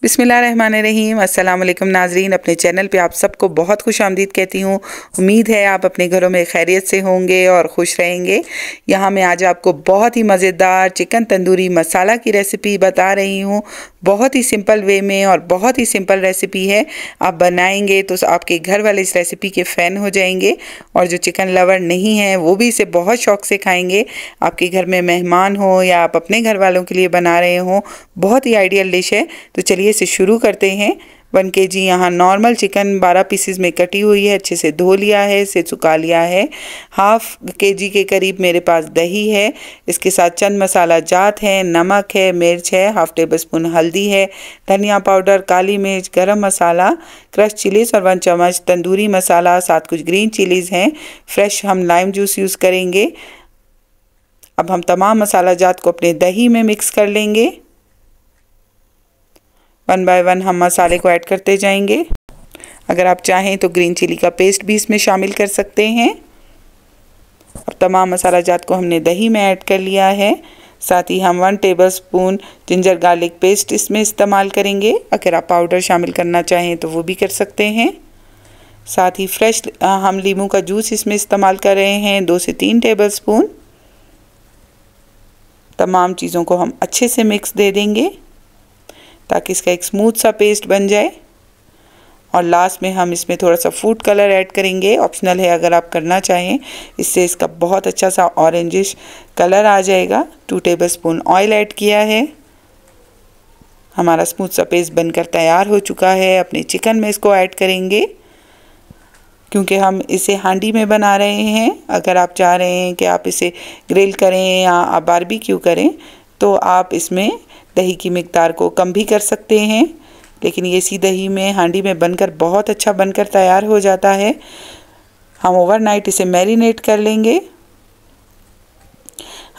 बिस्मिल्लाहिर्रहमानिर्रहीम। अस्सलाम वालेकुम नाजरीन, अपने चैनल पे आप सबको बहुत खुश आमदीद कहती हूँ। उम्मीद है आप अपने घरों में खैरियत से होंगे और खुश रहेंगे। यहाँ मैं आज आपको बहुत ही मज़ेदार चिकन तंदूरी मसाला की रेसिपी बता रही हूँ। बहुत ही सिंपल वे में और बहुत ही सिंपल रेसिपी है। आप बनाएंगे तो आपके घर वाले इस रेसिपी के फ़ैन हो जाएंगे और जो चिकन लवर नहीं है वो भी इसे बहुत शौक़ से खाएंगे। आपके घर में मेहमान हो या आप अपने घर वालों के लिए बना रहे हो, बहुत ही आइडियल डिश है। तो चलिए इसे शुरू करते हैं। 1 kg यहाँ नॉर्मल चिकन 12 पीसेस में कटी हुई है, अच्छे से धो लिया है, इसे सुखा लिया है। हाफ kg के करीब मेरे पास दही है। इसके साथ चंद मसाला जात है, नमक है, मिर्च है, हाफ टेबल स्पून हल्दी है, धनिया पाउडर, काली मिर्च, गरम मसाला, क्रश चिलीज और 1 चम्मच तंदूरी मसाला, साथ कुछ ग्रीन चिलीज़ हैं। फ्रेश हम लाइम जूस यूज़ करेंगे। अब हम तमाम मसाला जात को अपने दही में मिक्स कर लेंगे। 1 बाय 1 हम मसाले को ऐड करते जाएंगे। अगर आप चाहें तो ग्रीन चिली का पेस्ट भी इसमें शामिल कर सकते हैं। अब तमाम मसाला जात को हमने दही में ऐड कर लिया है। साथ ही हम 1 table spoon ginger garlic paste इसमें इस्तेमाल करेंगे। अगर आप पाउडर शामिल करना चाहें तो वो भी कर सकते हैं। साथ ही फ्रेश हम नींबू का जूस इसमें इस्तेमाल कर रहे हैं, 2 से 3 टेबल स्पून। तमाम चीज़ों को हम अच्छे से मिक्स दे देंगे ताकि इसका एक स्मूथ सा पेस्ट बन जाए। और लास्ट में हम इसमें थोड़ा सा फूड कलर ऐड करेंगे, ऑप्शनल है अगर आप करना चाहें। इससे इसका बहुत अच्छा सा ऑरेंजिश कलर आ जाएगा। 2 टेबल स्पून ऑयल ऐड किया है। हमारा स्मूथ सा पेस्ट बनकर तैयार हो चुका है। अपने चिकन में इसको ऐड करेंगे क्योंकि हम इसे हांडी में बना रहे हैं। अगर आप चाह रहे हैं कि आप इसे ग्रिल करें या आप बारबेक्यू करें तो आप इसमें दही की मिकदार को कम भी कर सकते हैं, लेकिन ये इसी दही में हांडी में बनकर बहुत अच्छा बनकर तैयार हो जाता है। हम ओवरनाइट इसे मैरिनेट कर लेंगे।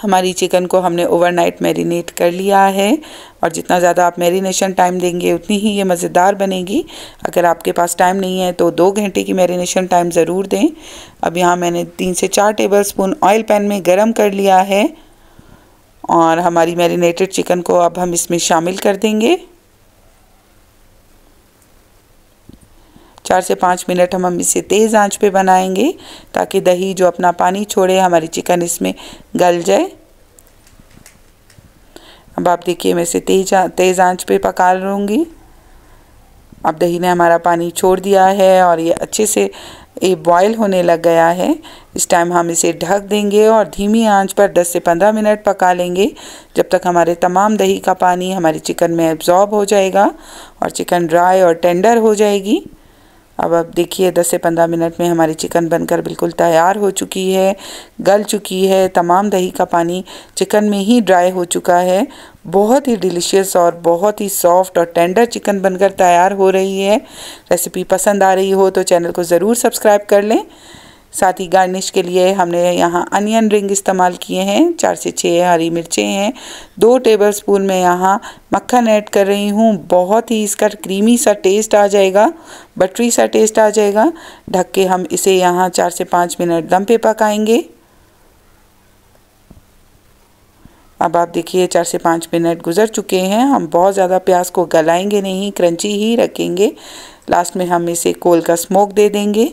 हमारी चिकन को हमने ओवरनाइट मैरिनेट कर लिया है और जितना ज़्यादा आप मैरिनेशन टाइम देंगे उतनी ही ये मज़ेदार बनेगी। अगर आपके पास टाइम नहीं है तो 2 घंटे की मैरिनेशन टाइम ज़रूर दें। अब यहाँ मैंने 3 से 4 टेबल स्पून ऑयल पैन में गरम कर लिया है और हमारी मैरिनेटेड चिकन को अब हम इसमें शामिल कर देंगे। 4 से 5 मिनट हम इसे तेज़ आंच पे बनाएंगे ताकि दही जो अपना पानी छोड़े, हमारी चिकन इसमें गल जाए। अब आप देखिए मैं इसे तेज़ आंच पे पका लूँगी। अब दही ने हमारा पानी छोड़ दिया है और ये अच्छे से ये बॉयल होने लग गया है। इस टाइम हम इसे ढक देंगे और धीमी आंच पर 10 से 15 मिनट पका लेंगे जब तक हमारे तमाम दही का पानी हमारी चिकन में एब्जॉर्ब हो जाएगा और चिकन ड्राई और टेंडर हो जाएगी। अब आप देखिए 10 से 15 मिनट में हमारी चिकन बनकर बिल्कुल तैयार हो चुकी है, गल चुकी है। तमाम दही का पानी चिकन में ही ड्राई हो चुका है। बहुत ही डिलीशियस और बहुत ही सॉफ्ट और टेंडर चिकन बनकर तैयार हो रही है। रेसिपी पसंद आ रही हो तो चैनल को ज़रूर सब्सक्राइब कर लें। साथ ही गार्निश के लिए हमने यहाँ अनियन रिंग इस्तेमाल किए हैं। 4 से 6 हरी मिर्चें हैं। 2 टेबल स्पून में यहाँ मक्खन ऐड कर रही हूँ। बहुत ही इसका क्रीमी सा टेस्ट आ जाएगा, बटरी सा टेस्ट आ जाएगा। ढक के हम इसे यहाँ 4 से 5 मिनट दम पे पकाएंगे। अब आप देखिए 4 से 5 मिनट गुजर चुके हैं। हम बहुत ज़्यादा प्याज को गलाएंगे नहीं, क्रंची ही रखेंगे। लास्ट में हम इसे कोल का स्मोक दे देंगे।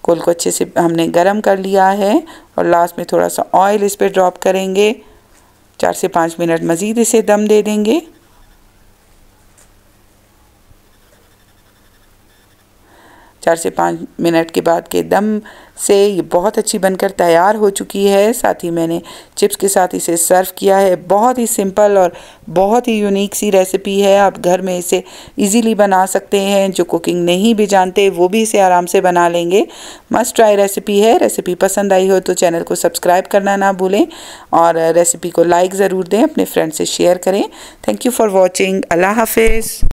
कोल को अच्छे से हमने गरम कर लिया है और लास्ट में थोड़ा सा ऑयल इस पर ड्रॉप करेंगे। 4 से 5 मिनट मज़ीद इसे दम दे देंगे। 4 से 5 मिनट के बाद के दम से ये बहुत अच्छी बनकर तैयार हो चुकी है। साथ ही मैंने चिप्स के साथ इसे सर्व किया है। बहुत ही सिंपल और बहुत ही यूनिक सी रेसिपी है। आप घर में इसे इजीली बना सकते हैं। जो कुकिंग नहीं भी जानते वो भी इसे आराम से बना लेंगे। मस्ट ट्राई रेसिपी है। रेसिपी पसंद आई हो तो चैनल को सब्सक्राइब करना ना भूलें और रेसिपी को लाइक ज़रूर दें, अपने फ्रेंड से शेयर करें। Thank you for watching. अल्लाह हाफिज़।